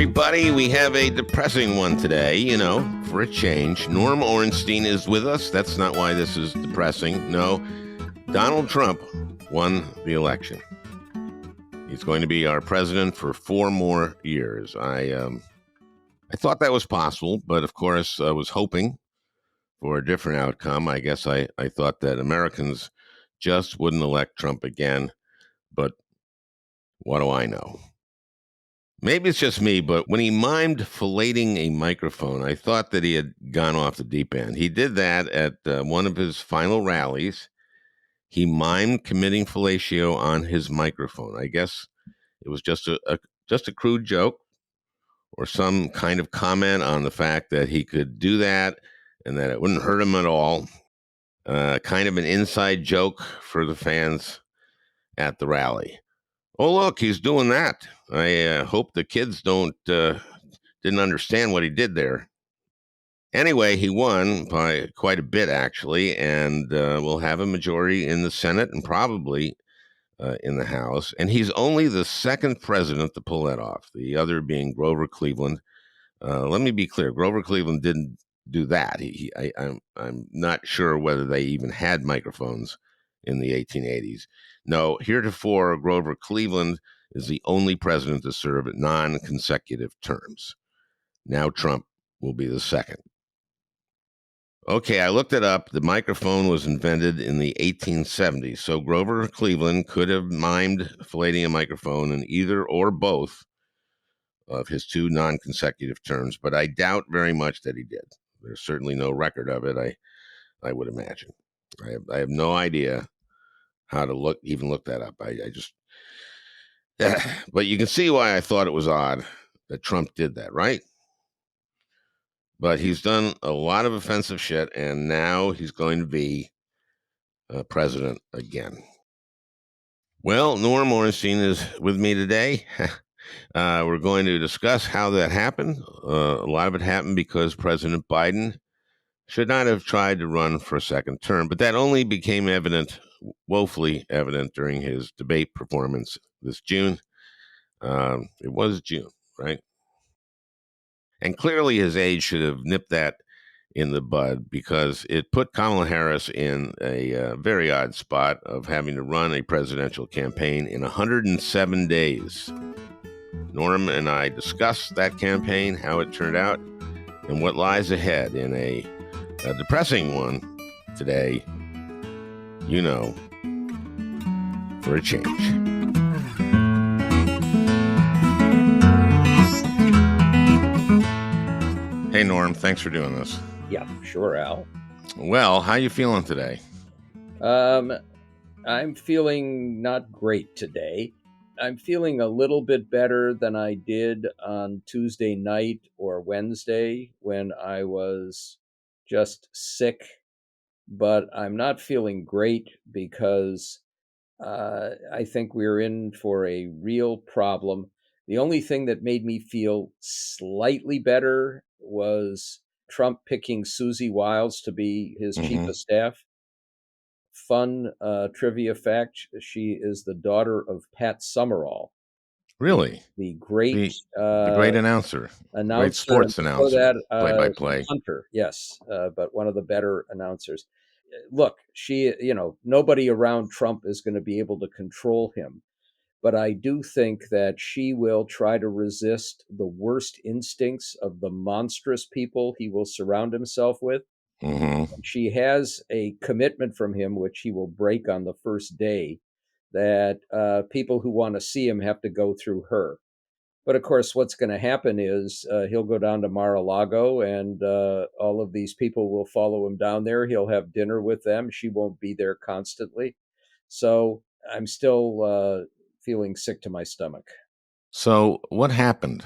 everybody. We have a depressing one today, for a change. Norm Ornstein is with us. That's not why this is depressing. No, Donald Trump won the election. He's going to be our president for 4 more years. I thought that was possible, but of course I was hoping for a different outcome. I guess I thought that Americans just wouldn't elect Trump again, but what do I know? Maybe it's just me, but when he mimed filleting a microphone, I thought that he had gone off the deep end. He did that at one of his final rallies. He mimed committing fellatio on his microphone. I guess it was just a crude joke or some kind of comment on the fact that he could do that and that it wouldn't hurt him at all. Kind of an inside joke for the fans at the rally. Oh, look, he's doing that. I hope the kids didn't understand what he did there. Anyway, he won by quite a bit, actually, and we'll have a majority in the Senate and probably in the House. And he's only the second president to pull that off, the other being Grover Cleveland. Let me be clear. Grover Cleveland didn't do that. I'm not sure whether they even had microphones in the 1880s. No, heretofore, Grover Cleveland is the only president to serve non-consecutive terms. Now Trump will be the second. Okay, I looked it up. The microphone was invented in the 1870s, so Grover Cleveland could have mimed filleting a microphone in either or both of his 2 non-consecutive terms, but I doubt very much that he did. There's certainly no record of it, I would imagine. I have no idea how to look that up. I just, but you can see why I thought it was odd that Trump did that, right? But he's done a lot of offensive shit, and now he's going to be president again. Well, Norm Ornstein is with me today. We're going to discuss how that happened. A lot of it happened because President Biden should not have tried to run for a second term, but that only became woefully evident during his debate performance this June. It was June, right? And clearly his age should have nipped that in the bud because it put Kamala Harris in a very odd spot of having to run a presidential campaign in 107 days. Norm and I discussed that campaign, how it turned out, and what lies ahead in a depressing one today, for a change. Hey, Norm, thanks for doing this. Yeah, sure, Al. Well, how you feeling today? I'm feeling not great today. I'm feeling a little bit better than I did on Tuesday night or Wednesday when I was just sick, but I'm not feeling great because I think we're in for a real problem. The only thing that made me feel slightly better was Trump picking Susie Wiles to be his chief of staff. Fun trivia fact, she is the daughter of Pat Summerall. Really? The great the great announcer. Great sports announcer. Play-by-play. Hunter, yes, but one of the better announcers. Look, she, nobody around Trump is going to be able to control him. But I do think that she will try to resist the worst instincts of the monstrous people he will surround himself with. Mm-hmm. She has a commitment from him, which he will break on the first day, that people who want to see him have to go through her. But of course, what's going to happen is he'll go down to Mar-a-Lago and all of these people will follow him down there. He'll have dinner with them. She won't be there constantly. So I'm still feeling sick to my stomach. So what happened?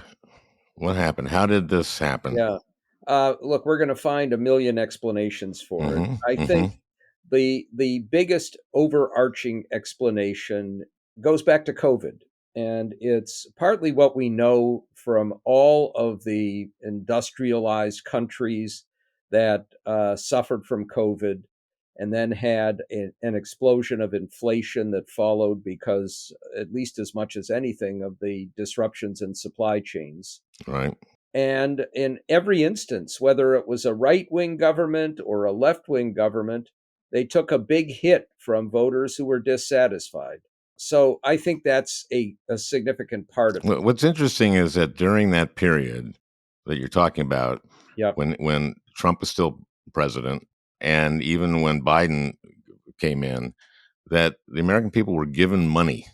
How did this happen? Yeah. Look, we're going to find a million explanations for it. I think the biggest overarching explanation goes back to COVID. And it's partly what we know from all of the industrialized countries that suffered from COVID and then had an explosion of inflation that followed because, at least as much as anything, of the disruptions in supply chains. Right. And in every instance, whether it was a right wing government or a left wing government, they took a big hit from voters who were dissatisfied. So I think that's a significant part of it. What's interesting is that during that period that you're talking about, Yep. when Trump was still president, and even when Biden came in, that the American people were given money,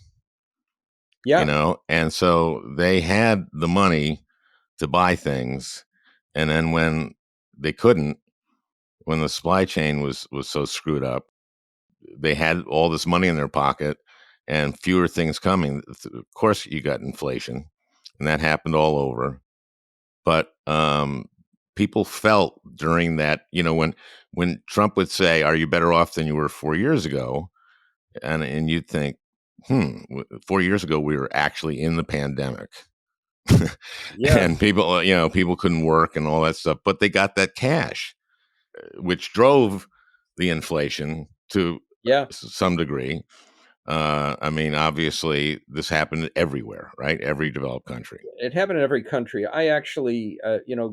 Yeah. and so they had the money to buy things, and then when they couldn't, when the supply chain was so screwed up, they had all this money in their pocket and fewer things coming. Of course, you got inflation, and that happened all over. But people felt during that, when Trump would say, "Are you better off than you were 4 years ago?" and you'd think, 4 years ago we were actually in the pandemic, Yeah. and people couldn't work and all that stuff, but they got that cash, which drove the inflation to Yeah. some degree. I mean, obviously, this happened everywhere, right? Every developed country. It happened in every country. I actually,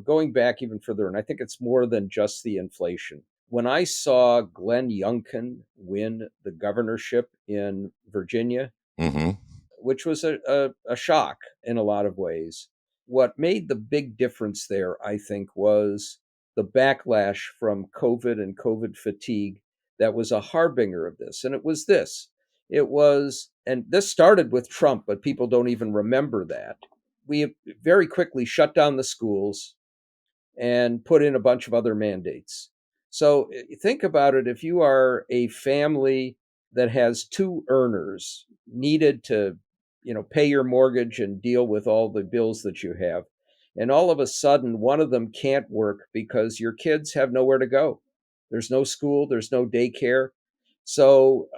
going back even further, and I think it's more than just the inflation. When I saw Glenn Youngkin win the governorship in Virginia, Hmm. which was a shock in a lot of ways. What made the big difference there, I think, was the backlash from COVID and COVID fatigue that was a harbinger of this. And it was this it was, and this started with Trump, but people don't even remember that. We very quickly shut down the schools and put in a bunch of other mandates. So think about it. If you are a family that has two earners needed to, pay your mortgage and deal with all the bills that you have, and all of a sudden one of them can't work because your kids have nowhere to go. There's no school, there's no daycare. So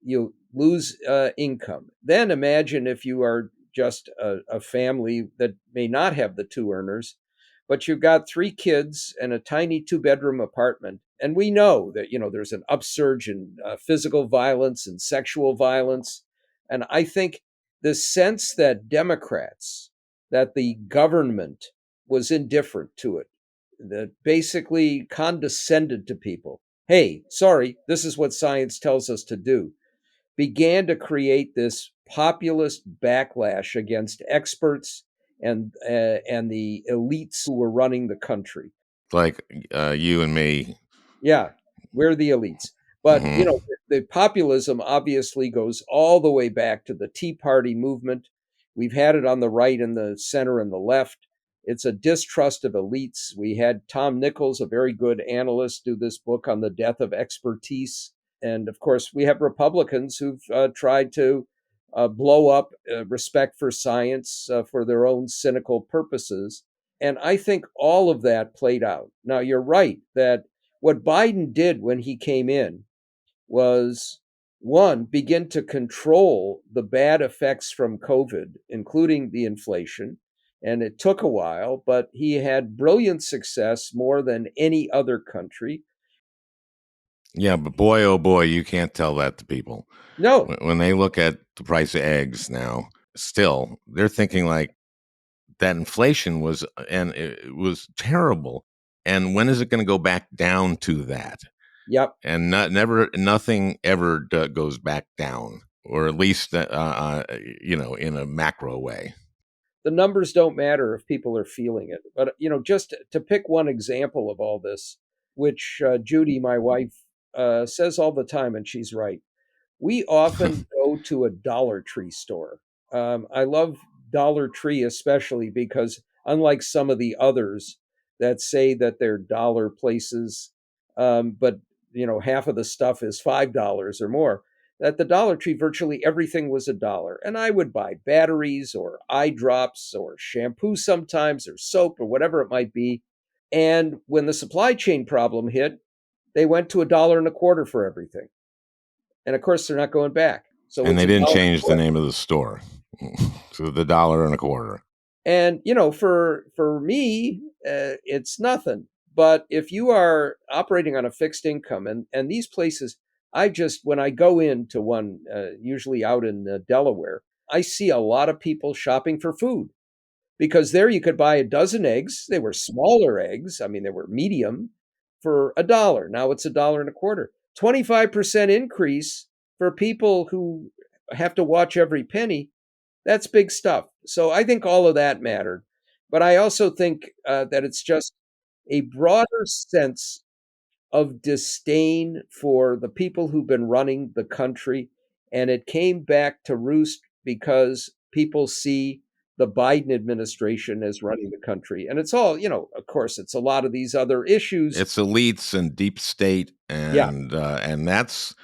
you lose income. Then imagine if you are just a family that may not have the two earners, but you've got three kids and a tiny two-bedroom apartment. And we know that, there's an upsurge in physical violence and sexual violence. And I think the sense that Democrats, that the government was indifferent to it, that basically condescended to people. Hey, sorry, this is what science tells us to do, began to create this populist backlash against experts and the elites who were running the country. Like you and me. Yeah, we're the elites. But, Hmm. the populism obviously goes all the way back to the Tea Party movement. We've had it on the right and the center and the left. It's a distrust of elites. We had Tom Nichols, a very good analyst, do this book on the death of expertise. And of course, we have Republicans who've tried to blow up respect for science for their own cynical purposes. And I think all of that played out. Now, you're right that what Biden did when he came in was, one, begin to control the bad effects from COVID, including the inflation. And it took a while, but he had brilliant success, more than any other country. Yeah, but boy, oh boy, you can't tell that to people. No, When they look at the price of eggs now, still, they're thinking like that inflation was, and it was terrible. And when is it going to go back down to that? yep. And nothing ever goes back down, or at least, in a macro way. The numbers don't matter if people are feeling it. But, just to pick one example of all this, which Judy, my wife, says all the time, and she's right. We often go to a Dollar Tree store. I love Dollar Tree especially because, unlike some of the others that say that they're dollar places, but half of the stuff is $5 or more, at the Dollar Tree virtually everything was a dollar, and I would buy batteries or eye drops or shampoo sometimes or soap or whatever it might be. And when the supply chain problem hit, they went to a dollar and a quarter for everything. And of course, they're not going back. So And it's they a didn't dollar. change the name of the store. So the dollar and a quarter. And for me, it's nothing. But if you are operating on a fixed income, and these places, I just when I go into one, usually out in Delaware, I see a lot of people shopping for food because there you could buy a dozen eggs. They were smaller eggs. I mean, they were medium for $1. Now it's $1.25. 25% increase for people who have to watch every penny. That's big stuff. So I think all of that mattered. But I also think that it's just a broader sense of disdain for the people who've been running the country. And it came back to roost because people see the Biden administration as running the country. And it's all, of course, it's a lot of these other issues. It's elites and deep state, Yeah, and that's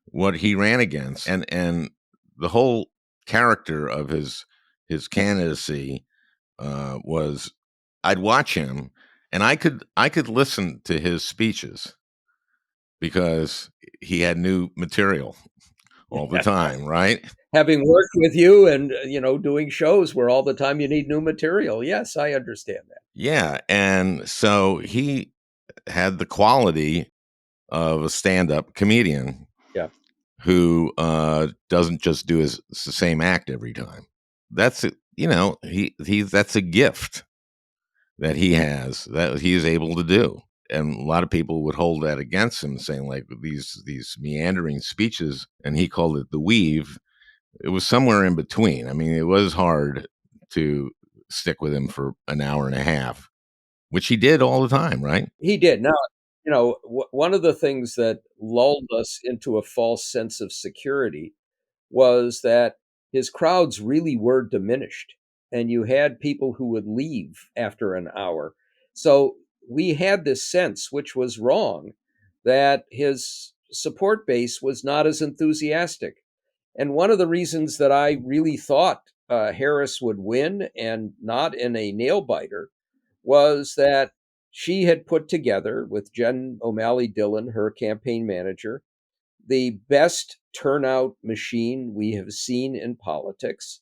what he ran against. And the whole character of his candidacy was, I'd watch him, and I could listen to his speeches because he had new material all the time, right? having worked with you and, doing shows where all the time you need new material. Yes, I understand that. Yeah, and so he had the quality of a stand-up comedian Yeah. who doesn't just do the same act every time. That's it. That's a gift that he has that he's able to do. And a lot of people would hold that against him, saying like these meandering speeches, and he called it the weave. It was somewhere in between. I mean, it was hard to stick with him for an hour and a half, which he did all the time, right? He did. Now, one of the things that lulled us into a false sense of security was that his crowds really were diminished, and you had people who would leave after an hour. So we had this sense, which was wrong, that his support base was not as enthusiastic. And one of the reasons that I really thought Harris would win and not in a nail biter was that she had put together with Jen O'Malley Dillon, her campaign manager, the best turnout machine we have seen in politics.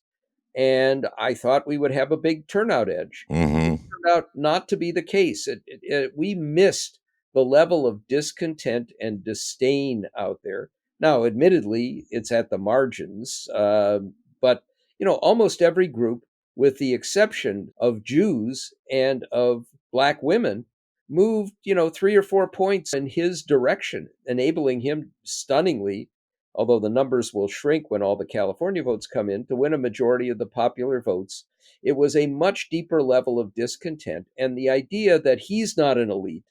And I thought we would have a big turnout edge. It Mm-hmm. turned out not to be the case. We missed the level of discontent and disdain out there. Now, admittedly, it's at the margins, but almost every group, with the exception of Jews and of Black women, moved 3 or 4 points in his direction, enabling him stunningly, although the numbers will shrink when all the California votes come in, to win a majority of the popular votes. It was a much deeper level of discontent. And the idea that he's not an elite,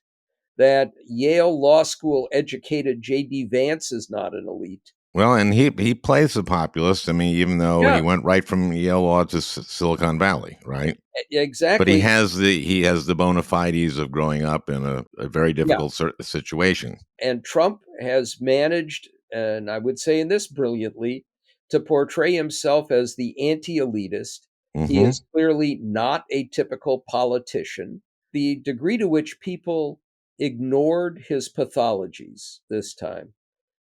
that Yale Law School educated J.D. Vance is not an elite. Well, and he plays the populist. I mean, even though Yeah, he went right from Yale Law to Silicon Valley, right? But he exactly. has the bona fides of growing up in a very Yeah. difficult situation. And Trump has managed, and I would say in this brilliantly, to portray himself as the anti elitist. He Mm-hmm. is clearly not a typical politician. The degree to which people ignored his pathologies this time,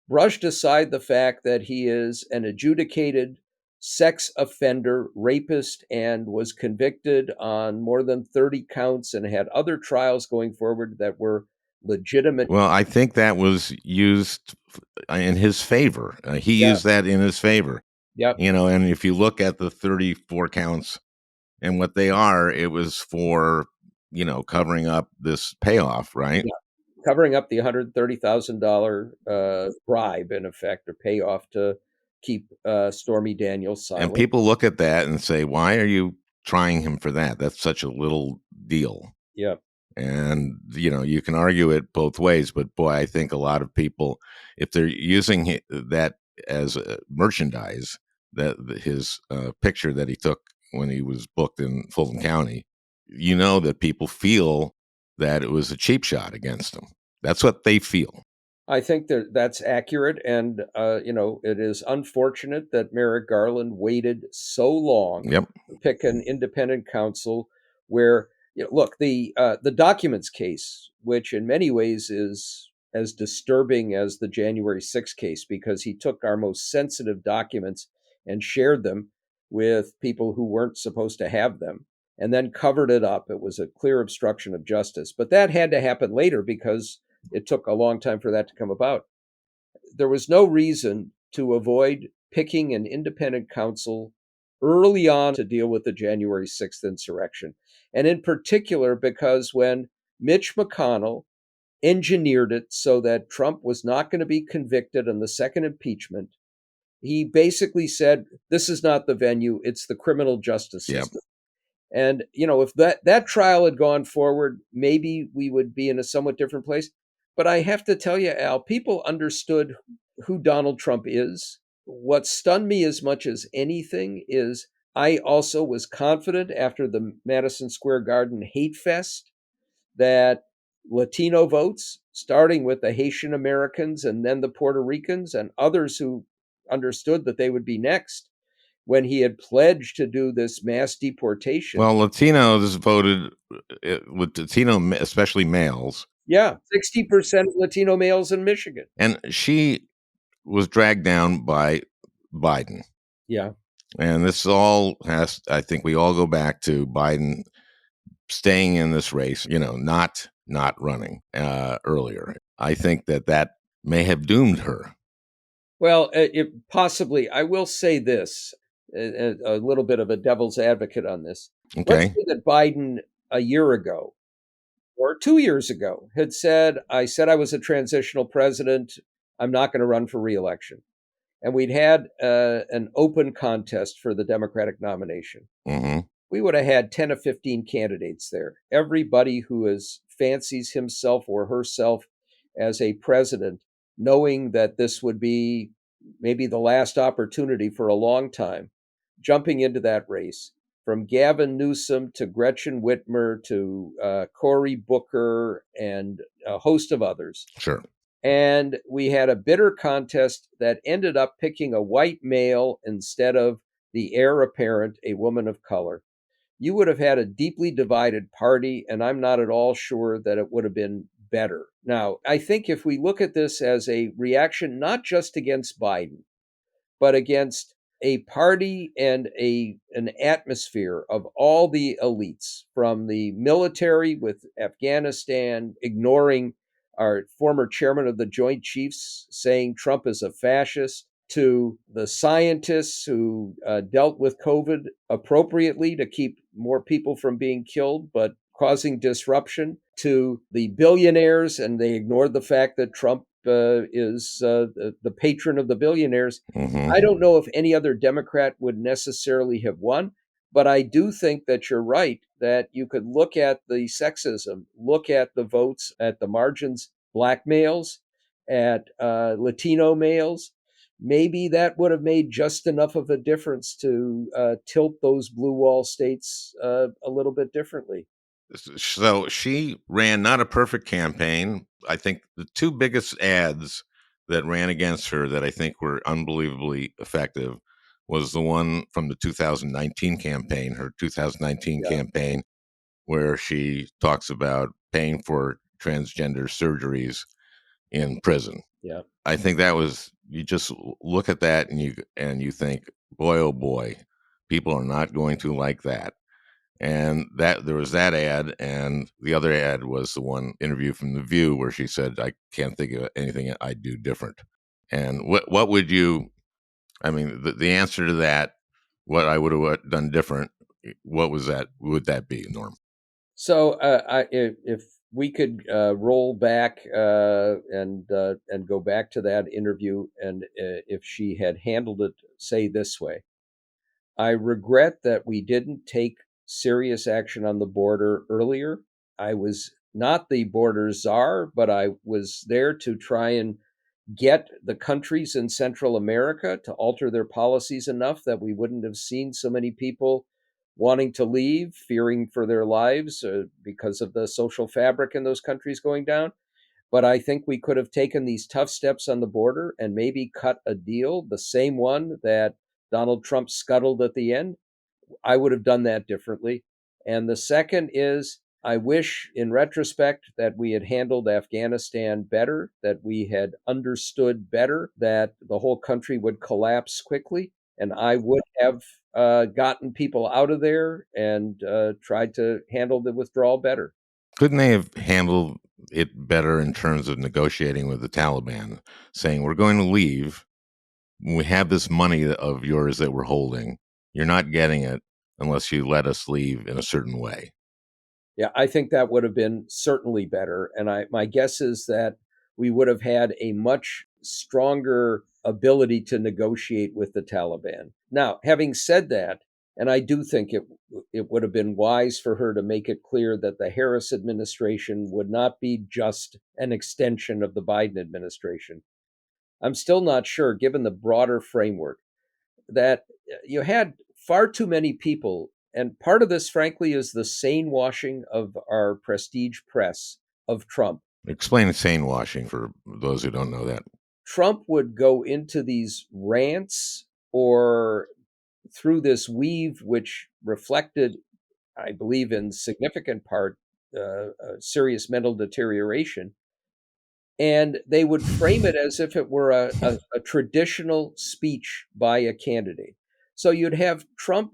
brushed aside the fact that he is an adjudicated sex offender, rapist, and was convicted on more than 30 counts and had other trials going forward that were legitimate. Well, I think that was used in his favor. He Yeah. used that in his favor. Yep. And if you look at the 34 counts and what they are, it was for, covering up this payoff, right? Yeah. Covering up the $130,000 bribe, in effect, or payoff to keep Stormy Daniels And silent. people look at that and say, why are you trying him for that? That's such a little deal. Yep. And, you can argue it both ways, but boy, I think a lot of people, if they're using that as merchandise, that his picture that he took when he was booked in Fulton County, that people feel that it was a cheap shot against him. That's what they feel. I think that that's accurate, and it is unfortunate that Merrick Garland waited so long Yep. to pick an independent counsel. Where look, the documents case, which in many ways is as disturbing as the January 6th case, because he took our most sensitive documents and shared them with people who weren't supposed to have them, and then covered it up. It was a clear obstruction of justice, but that had to happen later because it took a long time for that to come about. There was no reason to avoid picking an independent counsel early on to deal with the January 6th insurrection. And in particular, because when Mitch McConnell engineered it so that Trump was not going to be convicted on the second impeachment, he basically said, this is not the venue, it's the criminal justice Yep. system. And, if that trial had gone forward, maybe we would be in a somewhat different place. But I have to tell you, Al, people understood who Donald Trump is. What stunned me as much as anything is I also was confident after the Madison Square Garden hate fest that Latino votes, starting with the Haitian Americans and then the Puerto Ricans and others who understood that they would be next, when he had pledged to do this mass deportation. Well, Latinos voted with Latino, especially males. Yeah, 60% of Latino males in Michigan. And she was dragged down by Biden. Yeah. And this all has, I think we all go back to Biden staying in this race, not running earlier. I think that may have doomed her. Well, possibly. I will say this, a little bit of a devil's advocate on this. Let's Okay. say that Biden a year ago or 2 years ago had said, I said I was a transitional president. I'm not going to run for reelection. And we'd had an open contest for the Democratic nomination. Mm-hmm. We would have had 10 or 15 candidates there. Everybody who fancies himself or herself as a president, knowing that this would be maybe the last opportunity for a long time, jumping into that race. From Gavin Newsom to Gretchen Whitmer to Cory Booker and a host of others. Sure. And we had a bitter contest that ended up picking a white male instead of the heir apparent, a woman of color. You would have had a deeply divided party, and I'm not at all sure that it would have been better. Now, I think if we look at this as a reaction, not just against Biden, but against a party and an atmosphere of all the elites, from the military with Afghanistan, ignoring our former chairman of the Joint Chiefs saying Trump is a fascist, to the scientists who dealt with COVID appropriately to keep more people from being killed, but causing disruption, to the billionaires, and they ignored the fact that Trump is the patron of the billionaires. Mm-hmm. I don't know if any other Democrat would necessarily have won, but I do think that you're right, that you could look at the sexism, look at the votes at the margins, black males, at Latino males. Maybe that would have made just enough of a difference to tilt those blue wall states a little bit differently. So she ran not a perfect campaign. I think the two biggest ads that ran against her that I think were unbelievably effective was the one from the 2019 campaign, her 2019 Yeah. campaign, where she talks about paying for transgender surgeries in prison. Yeah. I think that was, you just look at that and you think, boy, oh boy, people are not going to like that. And that there was that ad, and the other ad was the one interview from The View where she said, "I can't think of anything I'd do different." And what would you? I mean, the answer to that, what I would have done different, what was that? Would that be, Norm? So if we could roll back and go back to that interview, and if she had handled it, say this way, I regret that we didn't take serious action on the border earlier. I was not the border czar, but I was there to try and get the countries in Central America to alter their policies enough that we wouldn't have seen so many people wanting to leave, fearing for their lives because of the social fabric in those countries going down. But I think we could have taken these tough steps on the border and maybe cut a deal, the same one that Donald Trump scuttled at the end. I would have done that differently. And the second is, I wish in retrospect that we had handled Afghanistan better, that we had understood better that the whole country would collapse quickly. And I would have gotten people out of there and tried to handle the withdrawal better. Couldn't they have handled it better in terms of negotiating with the Taliban, saying, "We're going to leave. We have this money of yours that we're holding. You're not getting it unless you let us leave in a certain way. Yeah, I think that would have been certainly better. And my guess is that we would have had a much stronger ability to negotiate with the Taliban. Now, having said that, and I do think it would have been wise for her to make it clear that the Harris administration would not be just an extension of the Biden administration. I'm still not sure, given the broader framework, that you had far too many people. And part of this, frankly, is the sane washing of our prestige press of Trump. Explain sane washing for those who don't know that. Trump would go into these rants or through this weave, which reflected, I believe, in significant part, serious mental deterioration. And they would frame it as if it were a traditional speech by a candidate. So you'd have Trump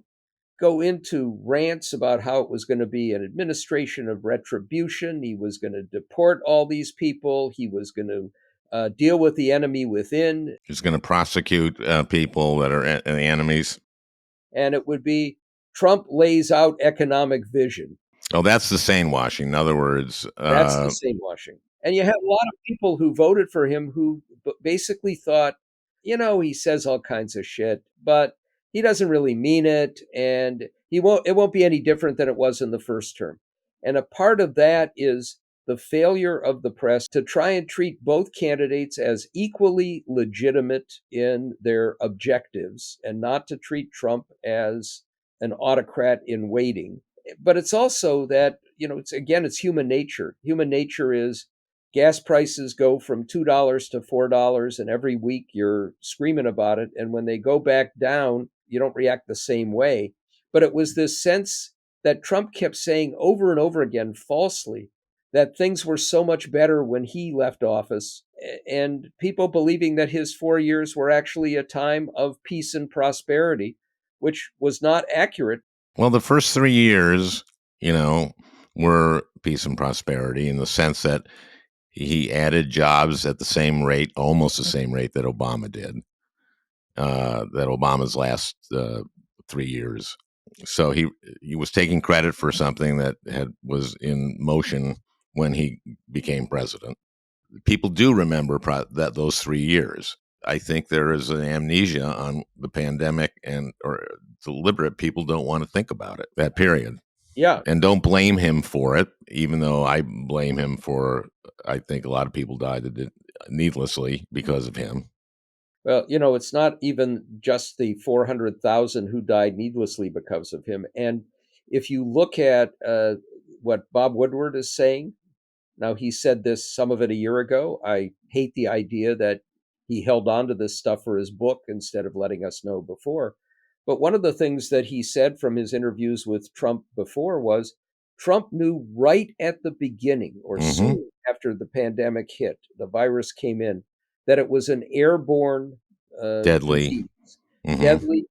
go into rants about how it was going to be an administration of retribution. He was going to deport all these people. He was going to deal with the enemy within. He's going to prosecute people that are the enemies. And it would be Trump lays out economic vision. Oh, that's the sane washing. In other words, That's the same washing. And you have a lot of people who voted for him who basically thought, he says all kinds of shit, but he doesn't really mean it, and it won't be any different than it was in the first term. And a part of that is the failure of the press to try and treat both candidates as equally legitimate in their objectives and not to treat Trump as an autocrat in waiting. But it's also that, it's human nature. Human nature is gas prices go from $2 to $4, and every week you're screaming about it. And when they go back down, you don't react the same way. But it was this sense that Trump kept saying over and over again, falsely, that things were so much better when he left office, and people believing that his 4 years were actually a time of peace and prosperity, which was not accurate. Well, the first 3 years, were peace and prosperity in the sense that he added jobs at the same rate, almost the same rate that Obama did, that Obama's last 3 years. So he was taking credit for something that was in motion when he became president. People do remember that those 3 years. I think there is an amnesia on the pandemic, or deliberate people don't want to think about it, that period. Yeah. And don't blame him for it, even though I blame him for, I think a lot of people died needlessly because of him. Well, it's not even just the 400,000 who died needlessly because of him. And if you look at what Bob Woodward is saying, now he said this, some of it a year ago. I hate the idea that he held on to this stuff for his book instead of letting us know before. But one of the things that he said from his interviews with Trump before was Trump knew right at the beginning, or soon after the pandemic hit, the virus came in, that it was an airborne deadly, deadly,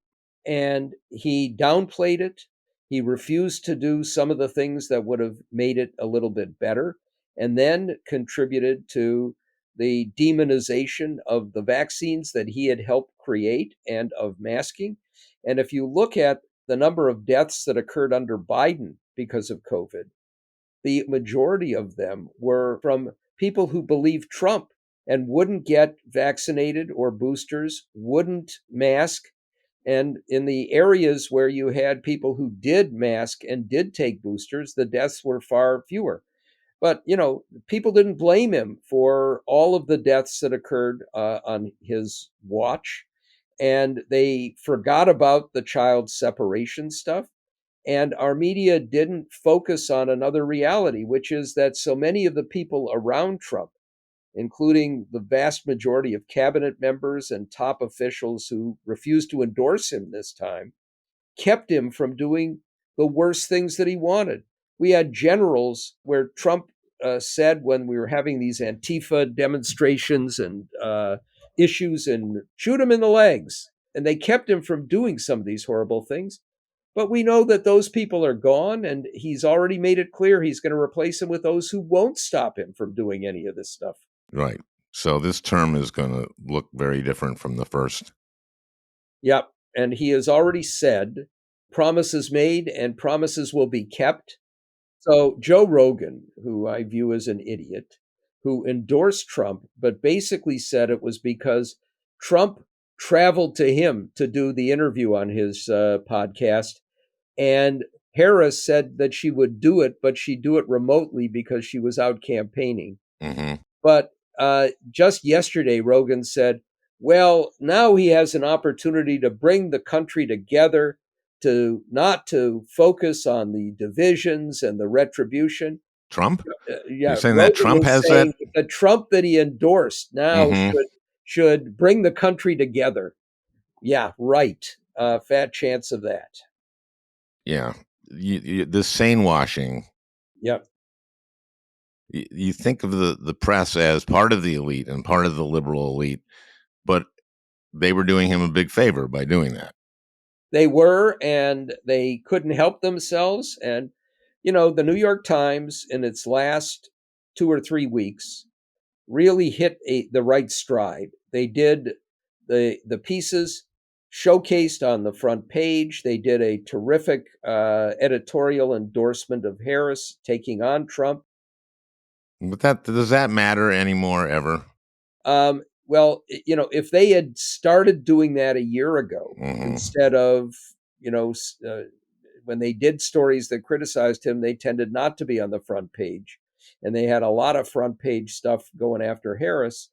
and he downplayed it. He refused to do some of the things that would have made it a little bit better, and then contributed to the demonization of the vaccines that he had helped create and of masking. And if you look at the number of deaths that occurred under Biden because of COVID, the majority of them were from people who believed Trump and wouldn't get vaccinated or boosters, wouldn't mask. And in the areas where you had people who did mask and did take boosters, the deaths were far fewer. But, people didn't blame him for all of the deaths that occurred on his watch. And they forgot about the child separation stuff. And our media didn't focus on another reality, which is that so many of the people around Trump, including the vast majority of cabinet members and top officials who refused to endorse him this time, kept him from doing the worst things that he wanted. We had generals where Trump said, when we were having these Antifa demonstrations and issues, and shoot him in the legs. And they kept him from doing some of these horrible things. But we know that those people are gone, and he's already made it clear he's going to replace them with those who won't stop him from doing any of this stuff. Right. So this term is going to look very different from the first. Yep. And he has already said promises made and promises will be kept. So Joe Rogan, who I view as an idiot, who endorsed Trump, but basically said it was because Trump traveled to him to do the interview on his podcast, and Harris said that she would do it, but she'd do it remotely because she was out campaigning. Mm-hmm. But just yesterday, Rogan said, well, now he has an opportunity to bring the country together, to not to focus on the divisions and the retribution. Trump? You're Yeah, saying that Rogan Trump was has that? saying that the Trump that he endorsed now Mm-hmm. should bring the country together. Yeah, right. Fat chance of that. Yeah. This sane washing. Yep. You think of the press as part of the elite and part of the liberal elite, but they were doing him a big favor by doing that. They were, and they couldn't help themselves. And, the New York Times in its last 2 or 3 weeks really hit the right stride. They did the pieces showcased on the front page. They did a terrific editorial endorsement of Harris taking on Trump. But does that matter anymore ever? Well, if they had started doing that a year ago Mm-hmm. instead of, when they did stories that criticized him, they tended not to be on the front page. And they had a lot of front page stuff going after Harris.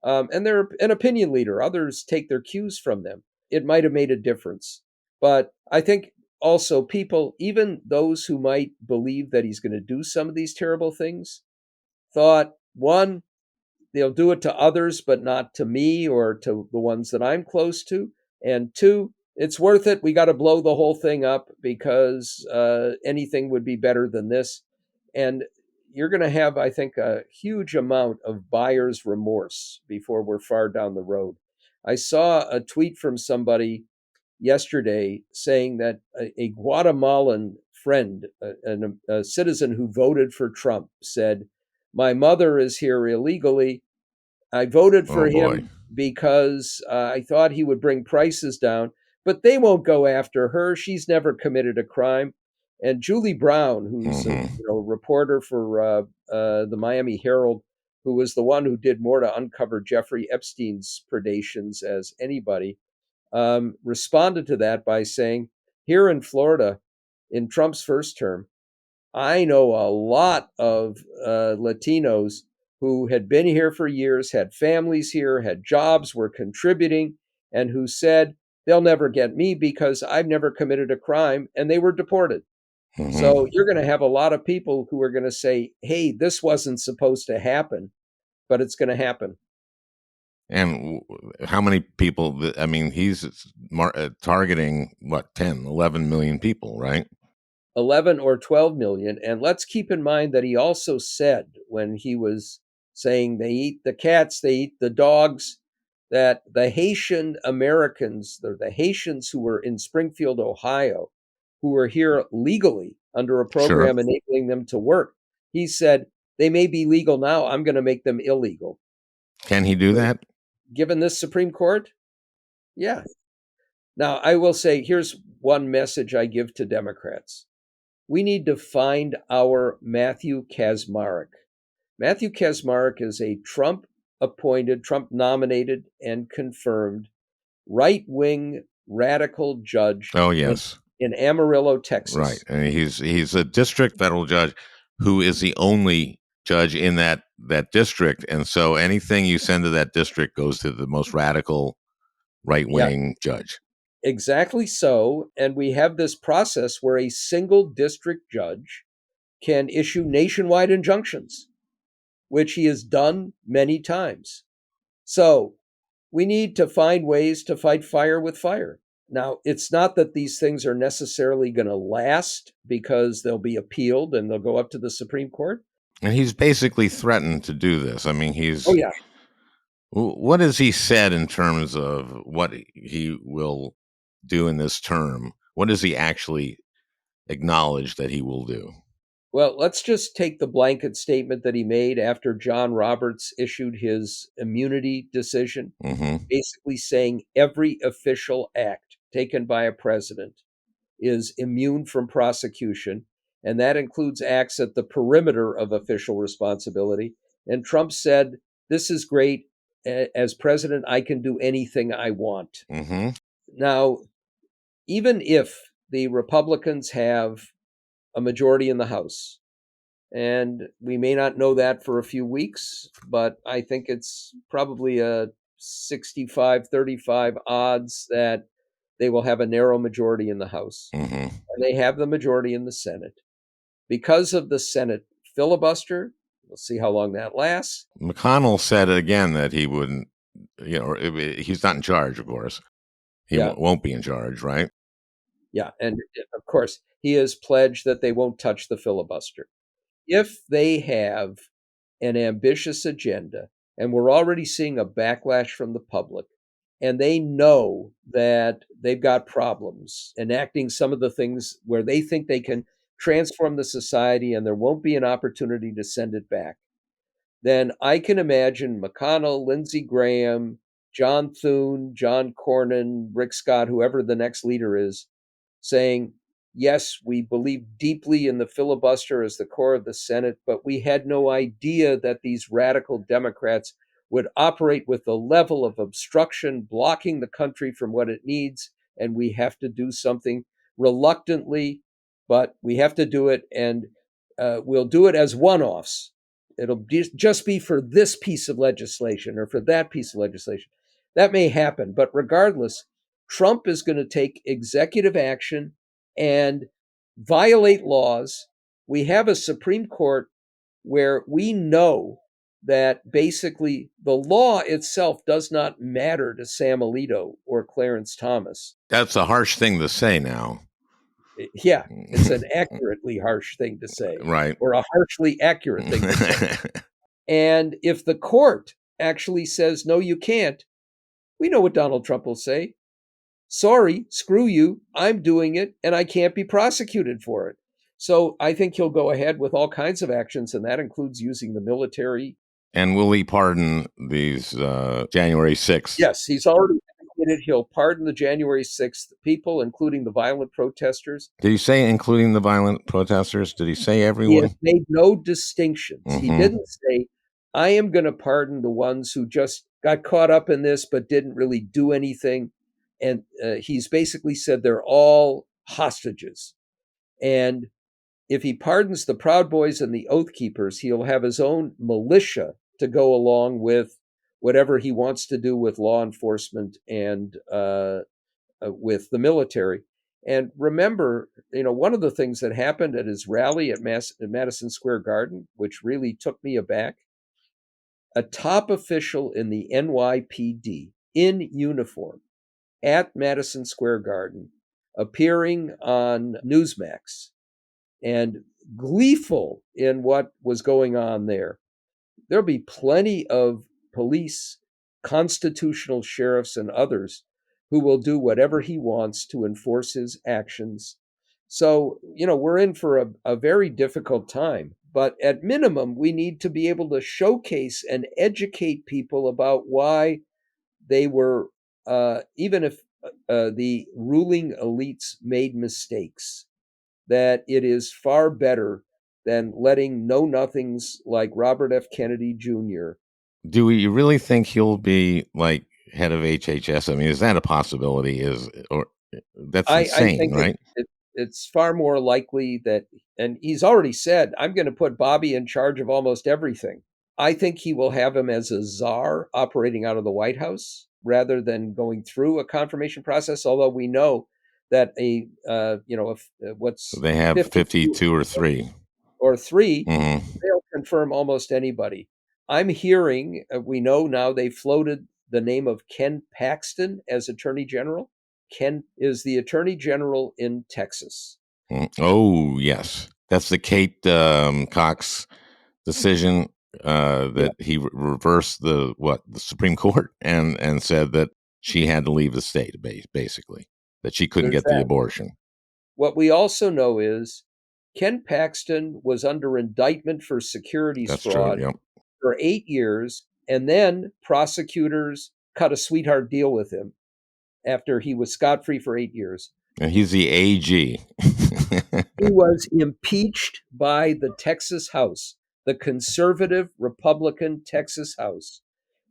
And they're an opinion leader. Others take their cues from them. It might have made a difference. But I think also people, even those who might believe that he's going to do some of these terrible things, thought, one, they'll do it to others, but not to me or to the ones that I'm close to. And two, it's worth it. We got to blow the whole thing up because anything would be better than this. And you're going to have, I think, a huge amount of buyer's remorse before we're far down the road. I saw a tweet from somebody yesterday saying that a Guatemalan friend, a citizen who voted for Trump, said, my mother is here illegally. I voted for him because I thought he would bring prices down, but they won't go after her. She's never committed a crime. And Julie Brown, who's Mm-hmm. a reporter for the Miami Herald, who was the one who did more to uncover Jeffrey Epstein's predations as anybody, responded to that by saying, here in Florida, in Trump's first term, I know a lot of Latinos who had been here for years, had families here, had jobs, were contributing, and who said, they'll never get me because I've never committed a crime, and they were deported. Mm-hmm. So you're going to have a lot of people who are going to say, hey, this wasn't supposed to happen, but it's going to happen. And how many people? I mean, he's targeting what, 10, 11 million people, right? 11 or 12 million. And let's keep in mind that he also said, when he was saying they eat the cats, they eat the dogs, that the Haitian Americans, the Haitians who were in Springfield, Ohio, who were here legally under a program enabling them to work, he said, they may be legal now. I'm going to make them illegal. Can he do that? Given this Supreme Court? Yeah. Now, I will say, here's one message I give to Democrats. We need to find our Matthew Kaczmarek. Matthew Kaczmarek is a Trump appointed, Trump nominated and confirmed right-wing radical judge. Oh, yes. In Amarillo, Texas. Right. And he's a district federal judge who is the only judge in that district. And so anything you send to that district goes to the most radical right-wing judge. Exactly so. And we have this process where a single district judge can issue nationwide injunctions, which he has done many times. So we need to find ways to fight fire with fire. Now, it's not that these things are necessarily going to last because they'll be appealed and they'll go up to the Supreme Court. And he's basically threatened to do this. I mean, he's... Oh, yeah. What has he said in terms of what he will do in this term? What does he actually acknowledge that he will do? Well, let's just take the blanket statement that he made after John Roberts issued his immunity decision, Mm-hmm. basically saying every official act taken by a president is immune from prosecution, and that includes acts at the perimeter of official responsibility. And Trump said, "This is great. As president, I can do anything I want." Mm-hmm. Now, even if the Republicans have a majority in the House, and we may not know that for a few weeks, but I think it's probably a 65-35 odds that they will have a narrow majority in the House. Mm-hmm. And they have the majority in the Senate. Because of the Senate filibuster, we'll see how long that lasts. McConnell said again that he wouldn't, he's not in charge, of course. He Yeah. won't be in charge, right? Yeah. And of course, he has pledged that they won't touch the filibuster. If they have an ambitious agenda, and we're already seeing a backlash from the public, and they know that they've got problems enacting some of the things where they think they can transform the society and there won't be an opportunity to send it back, then I can imagine McConnell, Lindsey Graham, John Thune, John Cornyn, Rick Scott, whoever the next leader is, saying, yes, we believe deeply in the filibuster as the core of the Senate, but we had no idea that these radical Democrats would operate with the level of obstruction, blocking the country from what it needs. And we have to do something reluctantly, but we have to do it. And we'll do it as one-offs. It'll just be for this piece of legislation or for that piece of legislation. That may happen, but regardless, Trump is going to take executive action and violate laws. We have a Supreme Court where we know that basically the law itself does not matter to Sam Alito or Clarence Thomas. That's a harsh thing to say now. Yeah, it's an accurately harsh thing to say, right? Or a harshly accurate thing to say. And if the court actually says, no, you can't, we know what Donald Trump will say. Sorry, screw you, I'm doing it, and I can't be prosecuted for it. So I think he'll go ahead with all kinds of actions, and that includes using the military. And will he pardon these January 6th? Yes, he's already indicated he'll pardon the January 6th people, including the violent protesters. Did he say including the violent protesters? Did he say He everyone? has made no distinctions. He Mhm. didn't say, I am going to pardon the ones who just got caught up in this but didn't really do anything. And he's basically said they're all hostages. And if he pardons the Proud Boys and the Oath Keepers, he'll have his own militia to go along with whatever he wants to do with law enforcement and with the military. And remember, one of the things that happened at his rally at Madison Square Garden, which really took me aback, a top official in the NYPD in uniform at Madison Square Garden, appearing on Newsmax and gleeful in what was going on there. There'll be plenty of police, constitutional sheriffs, and others who will do whatever he wants to enforce his actions. So, we're in for a very difficult time. But at minimum, we need to be able to showcase and educate people about why they were, even if the ruling elites made mistakes, that it is far better than letting know-nothings like Robert F. Kennedy Jr. Do you really think he'll be like head of HHS? I mean, is that a possibility? That's insane, I think right? it's far more likely that, and he's already said, I'm going to put Bobby in charge of almost everything. I think he will have him as a czar operating out of the White House rather than going through a confirmation process. Although we know that what's They have 52 or 3. Or 3, Mm-hmm. they'll confirm almost anybody. I'm hearing, we know now they floated the name of Ken Paxton as Attorney General. Ken is the Attorney General in Texas. Oh, yes. That's the Kate Cox decision that he reversed the Supreme Court and said that she had to leave the state, basically, that she couldn't There's get the that. abortion. What we also know is Ken Paxton was under indictment for securities That's fraud true, yep. for 8 years, and then prosecutors cut a sweetheart deal with him. after he was scot-free for 8 years. And he's the AG. He was impeached by the Texas House, the conservative Republican Texas House,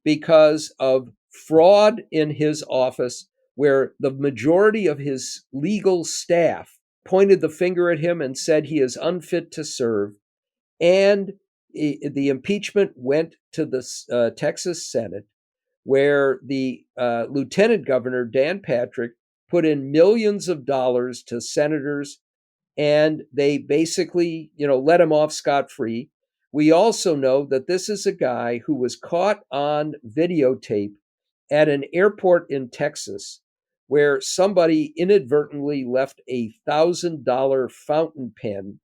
because of fraud in his office, where the majority of his legal staff pointed the finger at him and said he is unfit to serve. And the impeachment went to the Texas Senate, where the lieutenant governor, Dan Patrick, put in millions of dollars to senators, and they basically, let him off scot-free. We also know that this is a guy who was caught on videotape at an airport in Texas where somebody inadvertently left $1,000 fountain pen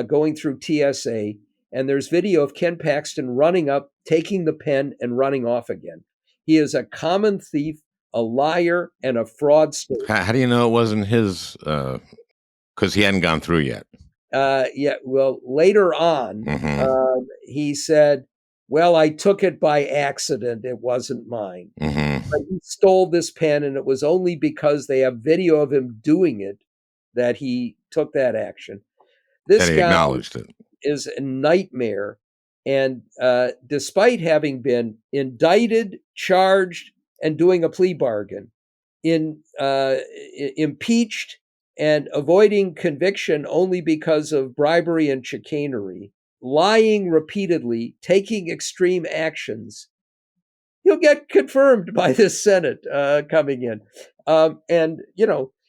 going through TSA. And there's video of Ken Paxton running up, taking the pen, and running off again. He is a common thief, a liar, and a fraudster. How do you know it wasn't his? Because he hadn't gone through yet. Yeah, well, later on, he said, well, I took it by accident. It wasn't mine. But he stole this pen, and it was only because they have video of him doing it that he took that action. This That he guy acknowledged it. Is a nightmare. And despite having been indicted, charged, and doing a plea bargain, impeached, and avoiding conviction only because of bribery and chicanery, lying repeatedly, taking extreme actions, he'll get confirmed by this Senate coming in. And,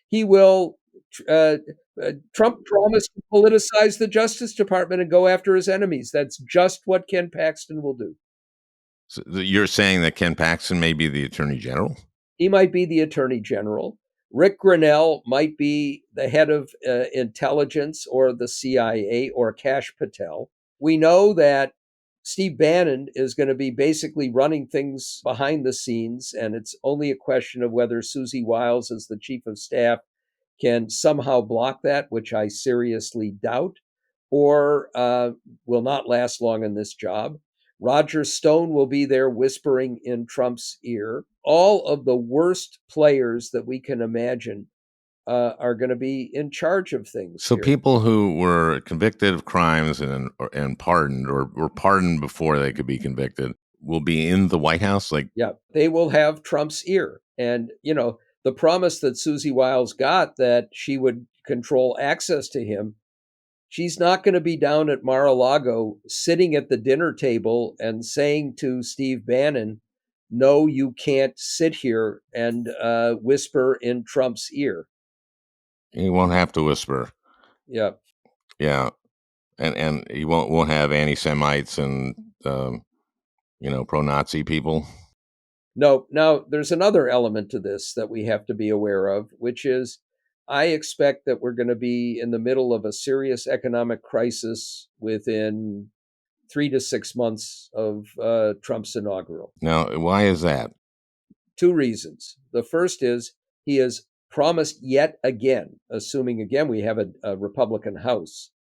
he will. Trump promised to politicize the Justice Department and go after his enemies. That's just what Ken Paxton will do. So you're saying that Ken Paxton may be the Attorney General? He might be the Attorney General. Rick Grinnell might be the head of intelligence or the CIA or Kash Patel. We know that Steve Bannon is going to be basically running things behind the scenes, and it's only a question of whether Susie Wiles, as the chief of staff, can somehow block that, which I seriously doubt, or will not last long in this job. Roger Stone will be there whispering in Trump's ear. All of the worst players that we can imagine are going to be in charge of things. So here. People who were convicted of crimes and pardoned, or were pardoned before they could be convicted, will be in the White House? Yeah, they will have Trump's ear. And, the promise that Susie Wiles got that she would control access to him, she's not going to be down at Mar-a-Lago sitting at the dinner table and saying to Steve Bannon, no, you can't sit here and whisper in Trump's ear. He won't have to whisper. Yeah. Yeah. And he won't have anti-Semites and, pro-Nazi people. No. Now, there's another element to this that we have to be aware of, which is I expect that we're going to be in the middle of a serious economic crisis within 3 to 6 months of Trump's inaugural. Now, why is that? 2 reasons. The first is he has promised yet again, assuming again we have a Republican House,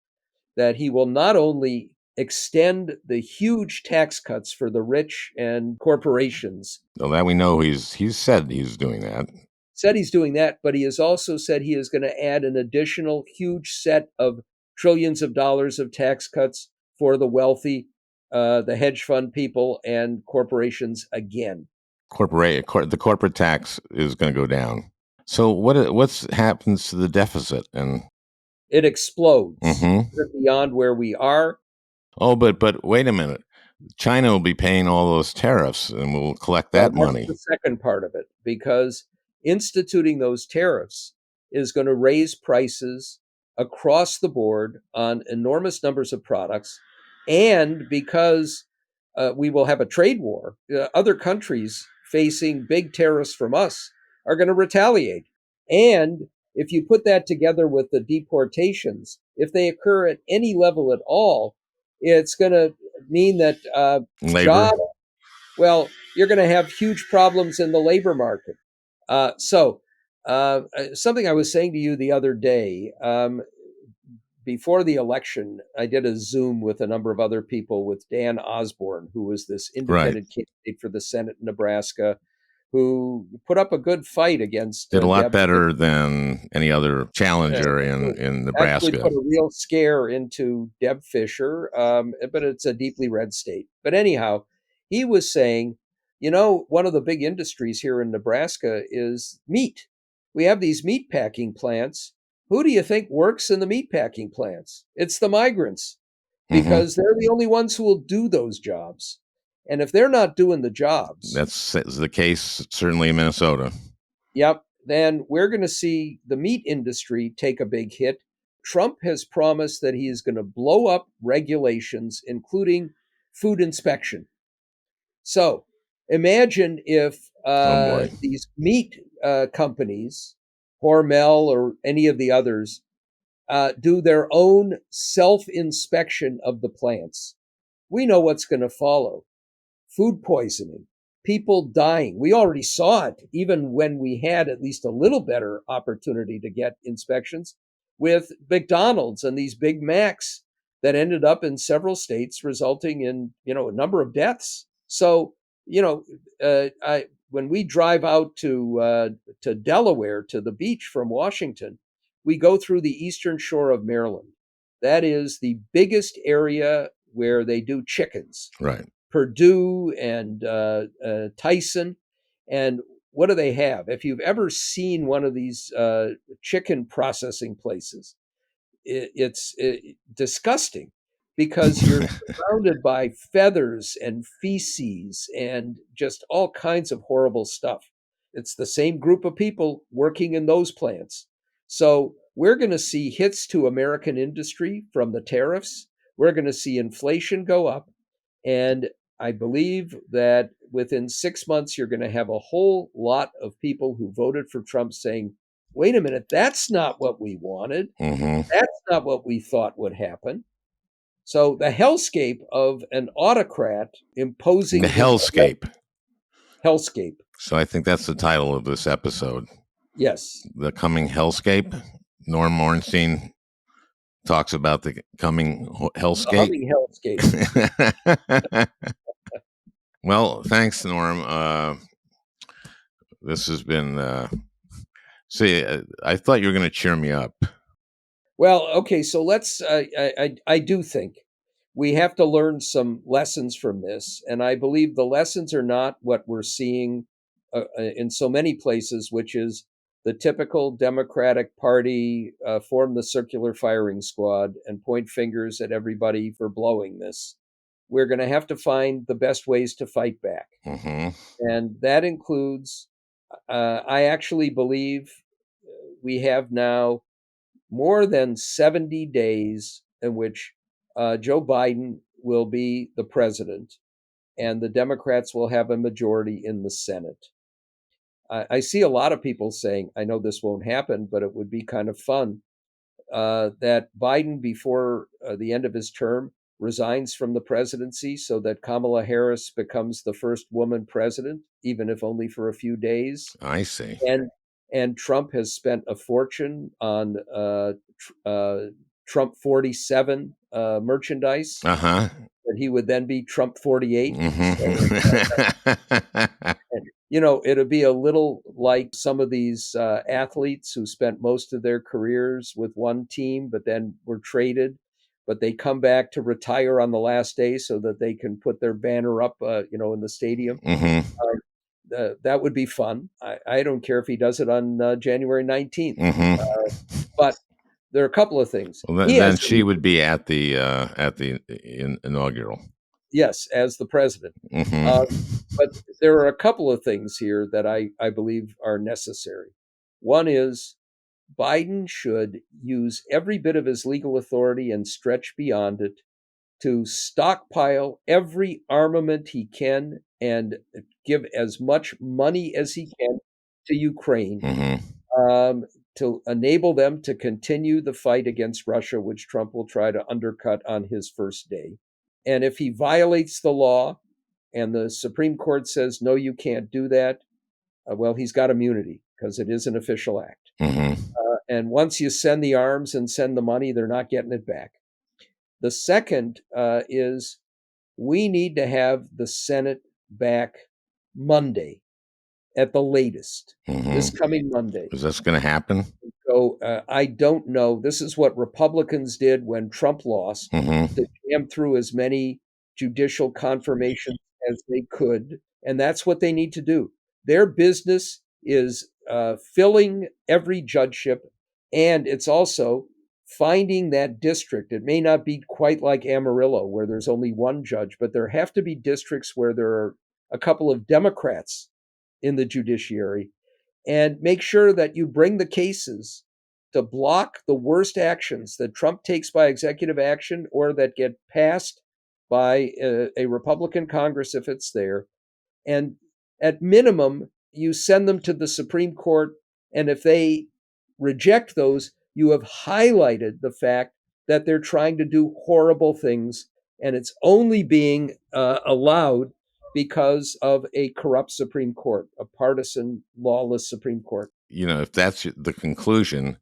that he will not only extend the huge tax cuts for the rich and corporations. Well, that we know he's said he's doing that. Said he's doing that, but he has also said he is going to add an additional huge set of trillions of dollars of tax cuts for the wealthy, the hedge fund people, and corporations again. The corporate tax is going to go down. So what happens to the deficit? And it explodes beyond where we are. Oh, but wait a minute. China will be paying all those tariffs, and we'll collect that money. That's the second part of it, because instituting those tariffs is going to raise prices across the board on enormous numbers of products. And because we will have a trade war, other countries facing big tariffs from us are going to retaliate. And if you put that together with the deportations, if they occur at any level at all, it's going to mean that you're going to have huge problems in the labor market. Something I was saying to you the other day, before the election, I did a Zoom with a number of other people with Dan Osborne, who was this independent candidate for the Senate in Nebraska, who put up a good fight against Did a lot Deb. better than any other challenger in Actually Nebraska. put a real scare into Deb Fisher, but it's a deeply red state. But anyhow, he was saying, one of the big industries here in Nebraska is meat. We have these meat packing plants. Who do you think works in the meat packing plants? It's the migrants, because they're the only ones who will do those jobs. And if they're not doing the jobs, That's the case certainly in Minnesota. yep, then we're going to see the meat industry take a big hit. Trump has promised that he is going to blow up regulations, including food inspection. So imagine if Oh boy. these meat companies, Hormel or any of the others, do their own self inspection of the plants. We know what's going to follow: food poisoning, people dying. We already saw it, even when we had at least a little better opportunity to get inspections with McDonald's and these Big Macs that ended up in several states, resulting in a number of deaths. So when we drive out to Delaware, to the beach from Washington, we go through the eastern shore of Maryland. That is the biggest area where they do chickens. Right. Purdue and Tyson. And what do they have? If you've ever seen one of these chicken processing places, it's disgusting, because you're surrounded by feathers and feces and just all kinds of horrible stuff. It's the same group of people working in those plants. So we're going to see hits to American industry from the tariffs. We're going to see inflation go up. And I believe that within 6 months, you're going to have a whole lot of people who voted for Trump saying, wait a minute, that's not what we wanted. That's not what we thought would happen. So the hellscape of an autocrat imposing The Hellscape. Hellscape. So I think that's the title of this episode. Yes. The coming hellscape. Norm Ornstein talks about the coming hellscape. The hellscape. Well, thanks, Norm. This has been. See, I thought you were going to cheer me up. Well, okay, so let's. I do think we have to learn some lessons from this, and I believe the lessons are not what we're seeing in so many places, which is the typical Democratic Party form the circular firing squad and point fingers at everybody for blowing this. We're going to have to find the best ways to fight back, and that includes. I actually believe we have now more than 70 days in which Joe Biden will be the president and the Democrats will have a majority in the Senate. I see a lot of people saying, I know this won't happen, but it would be kind of fun, that Biden, before the end of his term, resigns from the presidency so that Kamala Harris becomes the first woman president, even if only for a few days. I see. And Trump has spent a fortune on Trump 47 merchandise. That he would then be Trump 48. It'll be a little like some of these athletes who spent most of their careers with one team, but then were traded, but they come back to retire on the last day so that they can put their banner up, in the stadium. That would be fun. I don't care if he does it on January 19th. But there are a couple of things. Well, then she would be at the inaugural. Yes, as the president. But there are a couple of things here that I believe are necessary. One is Biden should use every bit of his legal authority and stretch beyond it to stockpile every armament he can and give as much money as he can to Ukraine to enable them to continue the fight against Russia, which Trump will try to undercut on his first day. And if he violates the law and the Supreme Court says, no, you can't do that, well, he's got immunity because it is an official act. And once you send the arms and send the money, they're not getting it back. The second is we need to have the Senate back Monday. at the latest, this Mm-hmm. coming Monday. Is this going to happen? So I don't know. This is what Republicans did when Trump lost, Mm-hmm. to jam through as many judicial confirmations as they could. And that's what they need to do. Their business is filling every judgeship, and it's also finding that district. It may not be quite like Amarillo, where there's only one judge, but there have to be districts where there are a couple of Democrats in the judiciary, and make sure that you bring the cases to block the worst actions that Trump takes by executive action or that get passed by a Republican Congress if it's there. And at minimum, you send them to the Supreme Court. And if they reject those, you have highlighted the fact that they're trying to do horrible things. And it's only being allowed because of a corrupt Supreme Court, a partisan, lawless Supreme Court. If that's the conclusion,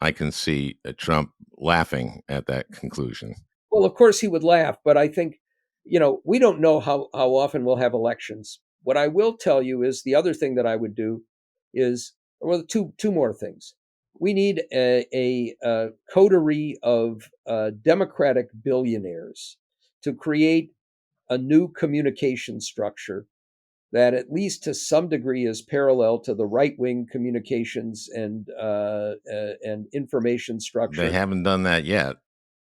I can see Trump laughing at that conclusion. Well, of course he would laugh, but I think, we don't know how often we'll have elections. What I will tell you is the other thing that I would do is, well, two more things. We need a coterie of Democratic billionaires to create a new communication structure that, at least to some degree, is parallel to the right-wing communications and information structure. They haven't done that yet.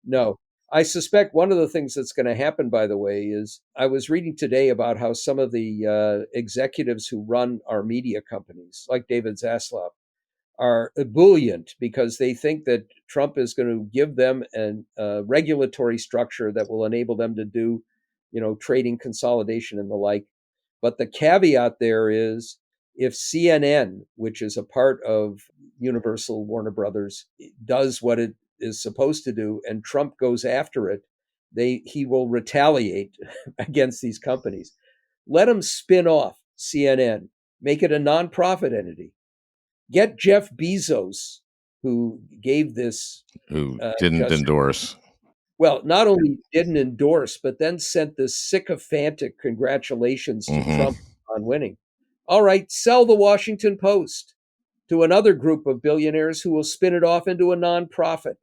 No. I suspect one of the things that's going to happen, by the way, is I was reading today about how some of the executives who run our media companies, like David Zaslav, are ebullient because they think that Trump is going to give them a regulatory structure that will enable them to do, trading consolidation and the like. But the caveat there is, if CNN, which is a part of Universal Warner Brothers, does what it is supposed to do and Trump goes after it, he will retaliate against these companies. Let him spin off CNN, make it a nonprofit entity. Get Jeff Bezos, who gave this, who didn't endorse. Well, not only didn't endorse, but then sent this sycophantic congratulations to Trump on winning. All right, sell the Washington Post to another group of billionaires who will spin it off into a nonprofit.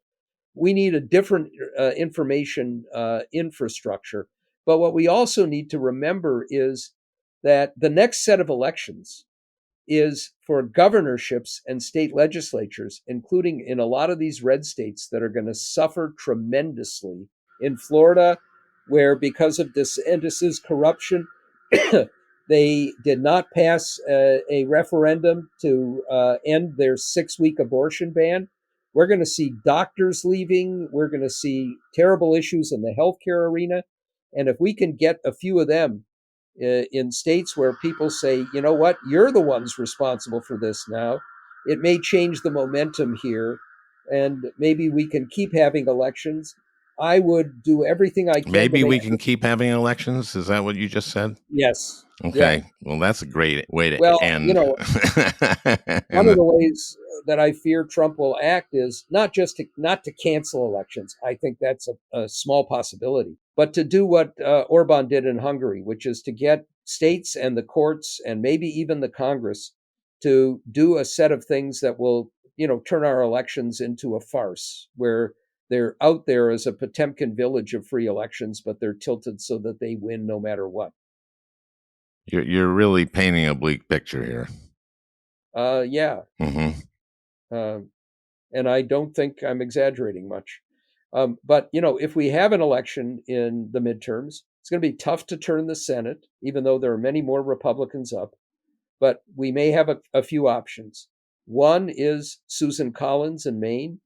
We need a different information infrastructure. But what we also need to remember is that the next set of elections is for governorships and state legislatures, including in a lot of these red states that are going to suffer tremendously. In Florida, where because of DeSantis's corruption, they did not pass a referendum to end their 6-week abortion ban. We're going to see doctors leaving. We're going to see terrible issues in the healthcare arena. And if we can get a few of them in states where people say, you know what, you're the ones responsible for this now, it may change the momentum here, and maybe we can keep having elections. I would do everything I can. Maybe we can keep having elections. Is that what you just said? Yes. Okay. Yeah. Well, that's a great way to end. One of the ways that I fear Trump will act is not to cancel elections. I think that's a small possibility, but to do what Orban did in Hungary, which is to get states and the courts and maybe even the Congress to do a set of things that will, turn our elections into a farce, where they're out there as a Potemkin village of free elections, but they're tilted so that they win no matter what. You're really painting a bleak picture here. Yeah. And I don't think I'm exaggerating much. But, if we have an election in the midterms, it's going to be tough to turn the Senate, even though there are many more Republicans up. But we may have a few options. One is Susan Collins in Maine.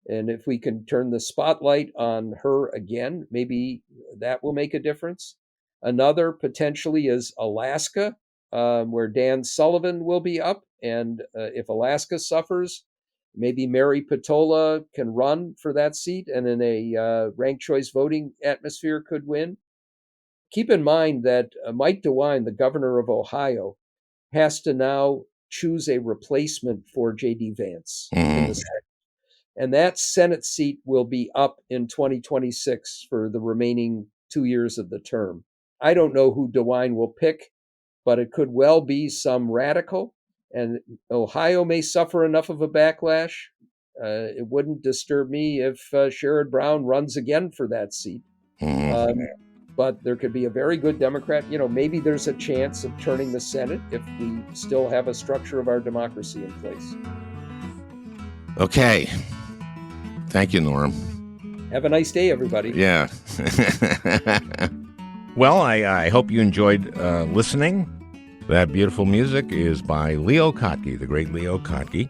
And if we can turn the spotlight on her again, maybe that will make a difference. Another potentially is Alaska, where Dan Sullivan will be up. And if Alaska suffers, maybe Mary Patola can run for that seat and in a ranked choice voting atmosphere could win. Keep in mind that Mike DeWine, the governor of Ohio, has to now choose a replacement for J.D. Vance in the Senate. And that Senate seat will be up in 2026 for the remaining 2 years of the term. I don't know who DeWine will pick, but it could well be some radical. And Ohio may suffer enough of a backlash. It wouldn't disturb me if Sherrod Brown runs again for that seat. But there could be a very good Democrat. Maybe there's a chance of turning the Senate if we still have a structure of our democracy in place. Okay. Thank you, Norm. Have a nice day, everybody. Yeah. Well, I hope you enjoyed listening. That beautiful music is by Leo Kottke, the great Leo Kottke.